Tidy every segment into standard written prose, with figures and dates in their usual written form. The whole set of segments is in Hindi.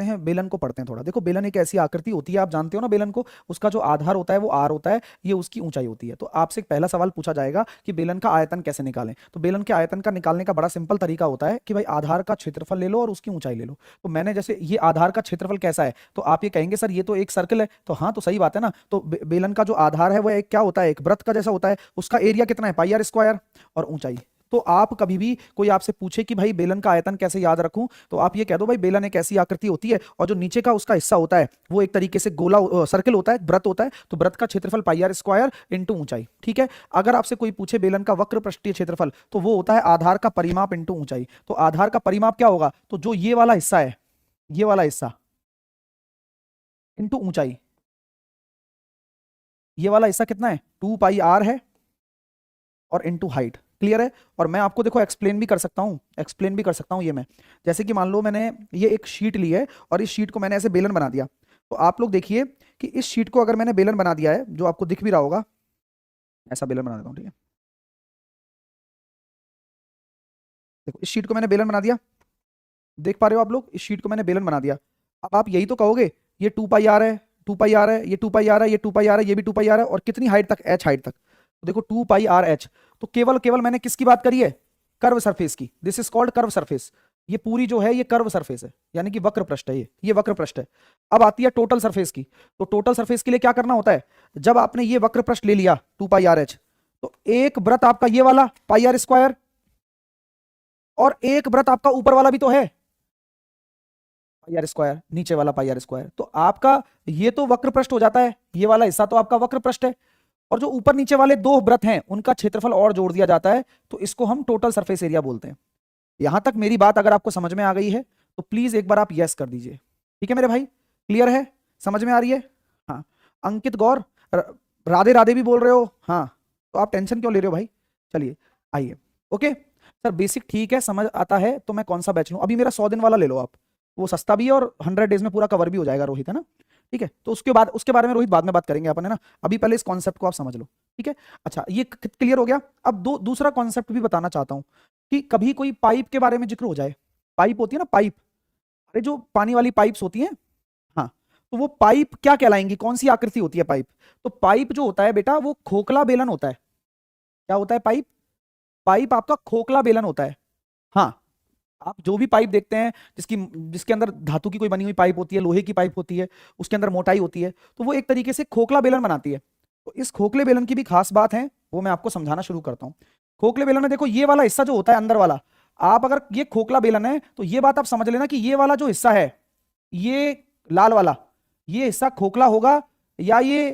करते हैं, बेलन को पढ़ते हैं थोड़ा। देखो बेलन एक ऐसी आकृति होती है, आप जानते हो ना बेलन को, उसका जो आधार होता है वो आर होता है, ये उसकी ऊंचाई होती है। तो आपसे एक पहला सवाल पूछा जाएगा कि बेलन का आयतन कैसे निकालें। तो बेलन के आयतन का निकालने का बड़ा सिंपल तरीका होता है कि भाई आधार का क्षेत्रफल ले लो और उसकी ऊंचाई ले लो। तो मैंने जैसे ये आधार का क्षेत्रफल कैसा है, तो आप ये कहेंगे सर ये तो एक सर्कल है, तो हाँ तो सही बात है ना। तो बेलन का जो आधार है वो एक क्या होता है, एक वृत्त का जैसा होता है, उसका एरिया कितना है, पाई आर स्क्वायर, और ऊंचाई। तो आप कभी भी कोई आपसे पूछे कि भाई बेलन का आयतन कैसे याद रखूं, तो आप ये कह दो भाई बेलन एक ऐसी आकृति होती है और जो नीचे का उसका हिस्सा होता है वो एक तरीके से गोला सर्कल होता है, वृत्त होता है, तो वृत्त का क्षेत्रफल पाई आर स्क्वायर इंटू ऊंचाई। ठीक है। अगर आपसे कोई पूछे बेलन का वक्र पृष्ठीय क्षेत्रफल, तो वो होता है आधार का परिमाप इंटू ऊंचाई। तो आधार का परिमाप क्या होगा, तो जो ये वाला हिस्सा है, ये वाला हिस्सा इंटू ऊंचाई। ये वाला हिस्सा कितना है, 2 पाई आर है, और इनटू हाइट। क्लियर है। और मैं आपको देखो एक्सप्लेन भी कर सकता हूं, एक्सप्लेन भी कर सकता हूं। ये मैं जैसे कि मान लो मैंने ये एक शीट ली है और इस शीट को मैंने ऐसे बेलन बना दिया, तो आप लोग देखिए कि इस शीट को अगर मैंने बेलन बना दिया है, जो आपको दिख भी रहा होगा, ऐसा बेलन बना देता हूं, ठीक है। देखो इस शीट को मैंने बेलन बना दिया, देख पा रहे हो आप लोग, इस शीट को मैंने बेलन बना दिया। अब आप यही तो कहोगे ये 2 पाई आर है, 2 पाई आर है, ये 2 पाई आर है, ये 2 पाई आर है, ये भी 2 पाई आर है, और कितनी हाइट तक, एच हाइट तक। तो देखो 2 पाई आर एच, तो केवल केवल मैंने किसकी बात करी है, कर्व सरफेस की। This is called curve surface. ये पूरी जो है ये कर्व सरफेस है, यानी कि वक्र पृष्ठ है, ये वक्र पृष्ठ है। अब आती है टोटल सरफेस की। तो टोटल सरफेस के लिए क्या करना होता है, जब आपने ये वक्र पृष्ठ ले लिया 2 पाई आर एच, तो एक वृत्त आपका ये वाला पाई आर स्क्वायर, और एक वृत्त आपका ऊपर वाला भी तो है पाई आर स्क्वायर, नीचे वाला पाई आर स्क्वायर। तो आपका ये तो वक्र पृष्ठ हो जाता है, ये वाला हिस्सा तो आपका वक्र पृष्ठ है, और जो ऊपर नीचे वाले 2 वृत्त हैं उनका क्षेत्रफल और जोड़ दिया जाता है, तो इसको हम टोटल सरफेस एरिया बोलते हैं। यहां तक मेरी बात अगर आपको समझ में आ गई है तो प्लीज एक बार आप यस कर दीजिए। ठीक है मेरे भाई, क्लियर है, समझ में आ रही है। हाँ अंकित गौर, राधे राधे भी बोल रहे हो, हाँ तो आप टेंशन क्यों ले रहे हो भाई। चलिए आइए, ओके सर बेसिक ठीक है, समझ आता है, तो मैं कौन सा बैच लूं, अभी मेरा 100 दिन वाला ले लो आप, वो सस्ता भी है और 100 डेज में पूरा कवर भी हो जाएगा रोहित, है ना। ठीक है, तो उसके बाद उसके बारे में रोहित बाद में बात करेंगे अपन, है ना। अभी पहले इस कॉन्सेप्ट को आप समझ लो। ठीक है, अच्छा ये क्लियर हो गया। अब दूसरा कॉन्सेप्ट भी बताना चाहता हूं कि कभी कोई पाइप के बारे में जिक्र हो जाए, पाइप होती है ना पाइप, अरे जो पानी वाली पाइप्स होती हैं, हाँ, तो वो पाइप क्या कहलाएंगी, कौन सी आकृति होती है पाइप। तो पाइप जो होता है बेटा वो खोखला बेलन होता है। क्या होता है पाइप, पाइप आपका खोखला बेलन होता है। हाँ, आप जो भी पाइप देखते हैं जिसके अंदर धातु की कोई बनी हुई पाइप होती है, लोहे की पाइप होती है, उसके अंदर मोटाई होती है, तो वो एक तरीके से खोखला बेलन बनाती है। तो इस खोखले बेलन की भी खास बात है, वो मैं आपको समझाना शुरू करता हूँ। खोखले बेलन में देखो ये वाला हिस्सा जो होता है अंदर वाला, आप अगर ये खोखला बेलन है तो ये बात आप समझ लेना कि ये वाला जो हिस्सा है, ये लाल वाला, ये हिस्सा खोखला होगा या ये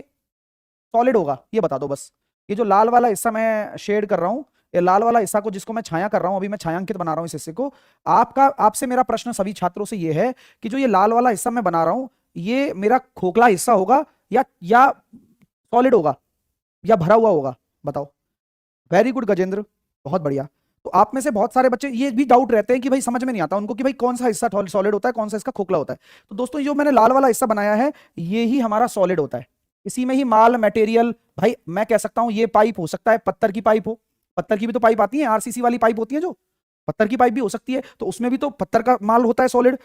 सॉलिड होगा, ये बता दो बस। ये जो लाल वाला हिस्सा मैं शेड कर रहा हूं, ये लाल वाला हिस्सा को जिसको मैं छाया कर रहा हूं, अभी मैं छायांकित बना रहा हूं इस हिस्से को, आपसे मेरा प्रश्न सभी छात्रों से ये है कि जो ये लाल वाला हिस्सा मैं बना रहा हूं, ये मेरा खोखला हिस्सा होगा या सॉलिड होगा या भरा हुआ होगा, बताओ। वेरी गुड गजेंद्र, बहुत बढ़िया। तो आप में से बहुत सारे बच्चे ये भी डाउट रहते हैं कि भाई समझ में नहीं आता उनको कि भाई कौन सा हिस्सा सॉलिड होता है, कौन सा इसका खोखला होता है। तो दोस्तों जो मैंने लाल वाला हिस्सा बनाया है, ये ही हमारा सॉलिड होता है। इसी में ही माल मटेरियल, भाई मैं कह सकता हूं ये पाइप हो सकता है पत्थर की पाइप हो, पत्थर की भी तो पाइप आती है, आरसीसी वाली पाइप होती है, जो पत्थर की पाइप भी हो सकती है, तो उसमें भी तो पत्थर का माल होता है सॉलिड।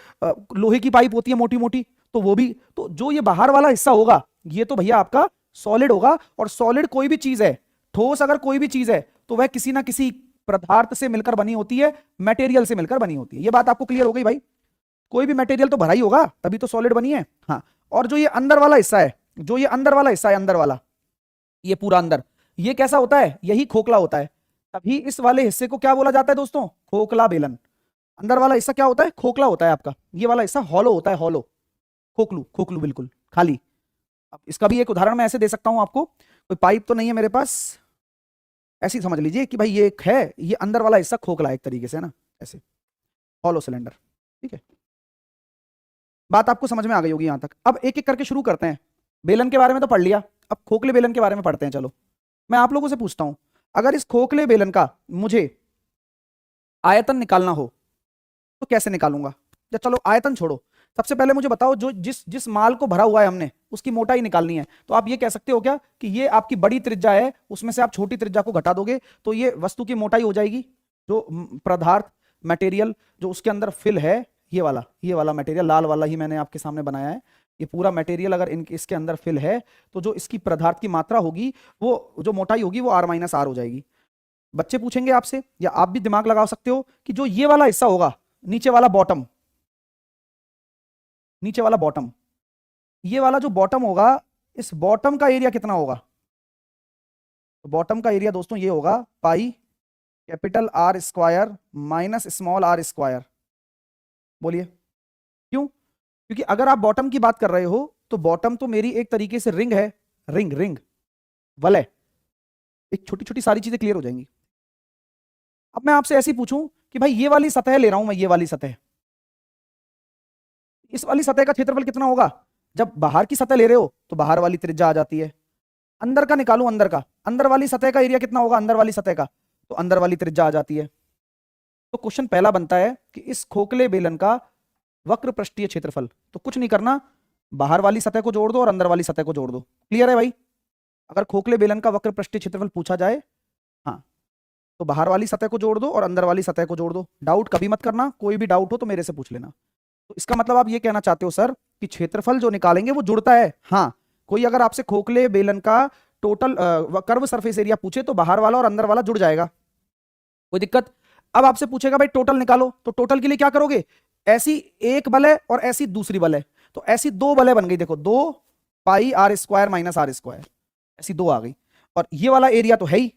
लोहे की पाइप होती है मोटी मोटी, तो वो भी, तो जो ये बाहर वाला हिस्सा होगा ये तो भैया आपका सॉलिड होगा। और सॉलिड कोई भी चीज है, ठोस अगर कोई भी चीज है तो वह किसी ना किसी पदार्थ से मिलकर बनी होती है, मटेरियल से मिलकर बनी होती है। ये बात आपको क्लियर हो गई भाई, कोई भी मटेरियल तो भरा ही होगा तभी तो सॉलिड बनी है। हाँ, और जो ये अंदर वाला हिस्सा है, जो ये अंदर वाला हिस्सा है, अंदर वाला ये पूरा अंदर, ये कैसा होता है, यही खोखला होता है। तभी इस वाले हिस्से को क्या बोला जाता है दोस्तों, खोखला बेलन। अंदर वाला हिस्सा क्या होता है, खोखला होता है आपका, ये वाला हिस्सा हॉलो होता है, हॉलो, खोखलू खोखलू बिल्कुल खाली। अब इसका भी एक उदाहरण मैं ऐसे दे सकता हूं आपको, कोई पाइप तो नहीं है मेरे पास, ऐसे ही समझ लीजिए कि भाई ये एक है, ये अंदर वाला हिस्सा खोखला है एक तरीके से, है ना, ऐसे हॉलो सिलेंडर। ठीक है, बात आपको समझ में आ गई होगी यहां तक। अब एक एक करके शुरू करते हैं। बेलन के बारे में तो पढ़ लिया, अब खोखले बेलन के बारे में पढ़ते हैं। चलो मैं आप लोगों से पूछता हूं, अगर इस खोखले बेलन का मुझे आयतन निकालना हो तो कैसे निकालूंगा। या चलो आयतन छोड़ो, सबसे पहले मुझे बताओ जो जिस जिस माल को भरा हुआ है हमने, उसकी मोटाई निकालनी है। तो आप ये कह सकते हो क्या कि ये आपकी बड़ी त्रिज्या है, उसमें से आप छोटी त्रिज्या को घटा दोगे तो ये वस्तु की मोटाई हो जाएगी, जो पदार्थ मटेरियल जो उसके अंदर फिल है ये वाला मटेरियल लाल वाला ही मैंने आपके सामने बनाया है। ये पूरा मटेरियल अगर इसके अंदर फिल है तो जो इसकी पदार्थ की मात्रा होगी, वो जो मोटाई होगी वो R माइनस आर हो जाएगी। बच्चे पूछेंगे आपसे, या आप भी दिमाग लगा सकते हो कि जो ये वाला हिस्सा होगा, नीचे वाला बॉटम, नीचे वाला बॉटम, ये वाला जो बॉटम होगा, इस बॉटम का एरिया कितना होगा? तो बॉटम का एरिया दोस्तों ये होगा pi capital R square minus small R square. बोलिए क्यों? क्योंकि अगर आप बॉटम की बात कर रहे हो तो बॉटम तो मेरी एक तरीके से रिंग है, रिंग रिंग वलय, एक छोटी छोटी सारी चीजें क्लियर हो जाएंगी। अब मैं आपसे ऐसे पूछूं कि भाई ये वाली सतह ले रहा हूं मैं, ये वाली सतह, इस वाली सतह का क्षेत्रफल कितना होगा? जब बाहर की सतह ले रहे हो तो बाहर वाली त्रिज्या आ जाती है। अंदर का निकालूं, अंदर का, अंदर वाली सतह का एरिया कितना होगा? अंदर वाली सतह का, तो अंदर वाली त्रिज्या आ जाती है। तो क्वेश्चन पहला बनता है कि इस खोखले बेलन का वक्र पृष्ठीय क्षेत्रफल, तो कुछ नहीं करना, बाहर वाली सतह को जोड़ दो और अंदर वाली सतह को जोड़ दो। क्लियर है भाई? अगर खोखले बेलन का वक्र पृष्ठीय क्षेत्रफल पूछा जाए, हाँ, तो बाहर वाली सतह को जोड़ दो और अंदर वाली सतह को जोड़ दो। डाउट कभी मत करना, कोई भी डाउट हो तो मेरे से पूछ लेना। तो इसका मतलब आप ये कहना चाहते हो सर कि क्षेत्रफल जो निकालेंगे वो जुड़ता है? हाँ, कोई अगर आपसे खोखले बेलन का टोटल कर्व सरफेस एरिया पूछे तो बाहर वाला और अंदर वाला जुड़ जाएगा, कोई दिक्कत? अब आपसे पूछेगा भाई टोटल निकालो, तो टोटल के लिए क्या करोगे? ऐसी एक बलय और ऐसी दूसरी बलय, तो ऐसी दो बलय बन गई, देखो 2 pi r square minus r square, ऐसी दो आ गई, और ये वाला एरिया तो है ही,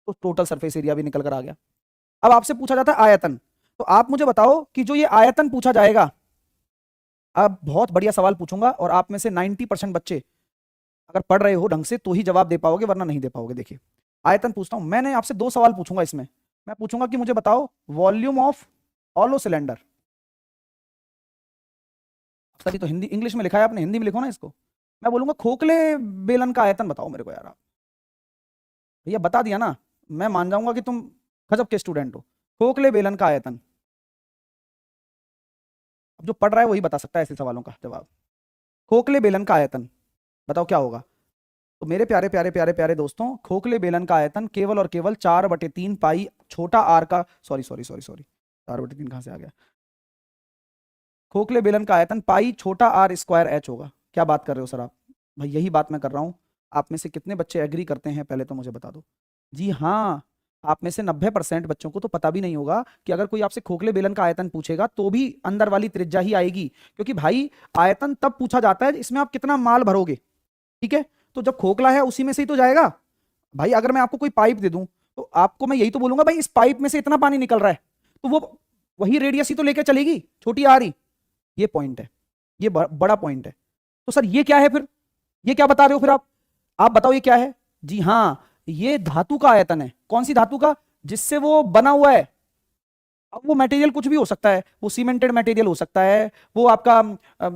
तो टोटल सरफेस एरिया भी निकल कर आ गया। अब आपसे पूछा जाता है आयतन, तो आप मुझे बताओ कि जो ये आयतन पूछा जाएगा, अब बहुत बढ़िया सवाल पूछूंगा और आप में से 90% बच्चे अगर पढ़ रहे हो ढंग से तो ही जवाब दे पाओगे, वरना नहीं दे पाओगे। देखिए आयतन पूछता हूं, मैंने आपसे 2 सवाल पूछूंगा इसमें। मैं पूछूंगा कि मुझे बताओ वॉल्यूम ऑफ हॉलो सिलेंडर। सभी तो हिंदी इंग्लिश में लिखा है, आपने हिंदी में लिखो ना इसको। मैं बोलूंगा खोखले बेलन का आयतन बताओ मेरे को यार। आप भैया बता दिया ना, मैं मान जाऊंगा कि तुम गजब के स्टूडेंट हो। खोखले बेलन का आयतन, अब जो पढ़ रहा है वही बता सकता है ऐसे सवालों का जवाब। खोखले बेलन का आयतन बताओ क्या होगा? तो मेरे प्यारे प्यारे प्यारे प्यारे दोस्तों, खोखले बेलन का आयतन केवल और केवल 4/3 पाई छोटा आर का, सॉरी सॉरी सॉरी सॉरी, 4/3 कहां से आ गया? खोखले बेलन का आयतन पाई छोटा आर स्क्वायर एच होगा। क्या बात कर रहे हो सर आप? भाई यही बात मैं कर रहा हूं। आप में से कितने बच्चे एग्री करते हैं पहले तो मुझे बता दो। जी हाँ, आप में से 90% बच्चों को तो पता भी नहीं होगा कि अगर कोई आपसे खोखले बेलन का आयतन पूछेगा तो भी अंदर वाली त्रिज्या ही आएगी, क्योंकि भाई आयतन तब पूछा जाता है इसमें आप कितना माल भरोगे। ठीक है, तो जब खोखला है उसी में से ही तो जाएगा। भाई अगर मैं आपको कोई पाइप दे दूं तो आपको मैं यही तो बोलूंगा भाई इस पाइप में से इतना पानी निकल रहा है, तो वो वही रेडियस ही तो लेके चलेगी, छोटी आ रही। ये पॉइंट है, ये बड़ा पॉइंट है। तो सर ये क्या है फिर? ये क्या बता रहे हो फिर आप बताओ ये क्या है? जी हाँ, ये धातु का आयतन है। कौन सी धातु का? जिससे वो बना हुआ है। अब वो मटेरियल कुछ भी हो सकता है, वो सीमेंटेड मटेरियल हो सकता है, वो आपका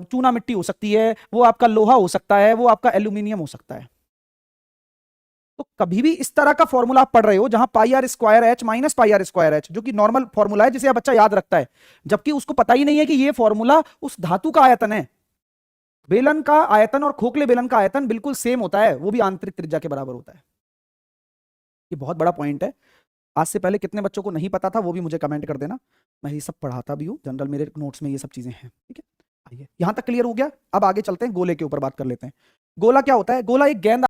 चूना मिट्टी हो सकती है, वो आपका लोहा हो सकता है, वो आपका एल्यूमिनियम हो सकता है। तो कभी भी इस तरह का फॉर्मूला आप पढ़ रहे हो जहां pi r square h minus pi r square h, जो कि नॉर्मल फॉर्मूला है जिसे आप बच्चा याद रखता है, जबकि उसको पता ही नहीं है कि ये फॉर्मूला उस धातु का आयतन है। बेलन का आयतन और खोखले बेलन का आयतन बिल्कुल सेम होता है, वो भी आंतरिक त्रिज्या के बराबर होता है। ये बहुत बड़ा पॉइंट है। आज से पहले कितने बच्चों को नहीं पता था वो भी मुझे कमेंट कर देना, मैं ये सब पढ़ाता भी हूँ जनरल, मेरे नोट्स में ये सब चीजें हैं। ठीक है, आइए यहां तक क्लियर हो गया। अब आगे चलते हैं, गोले के ऊपर बात कर लेते हैं। गोला क्या होता है? गोला एक गेंद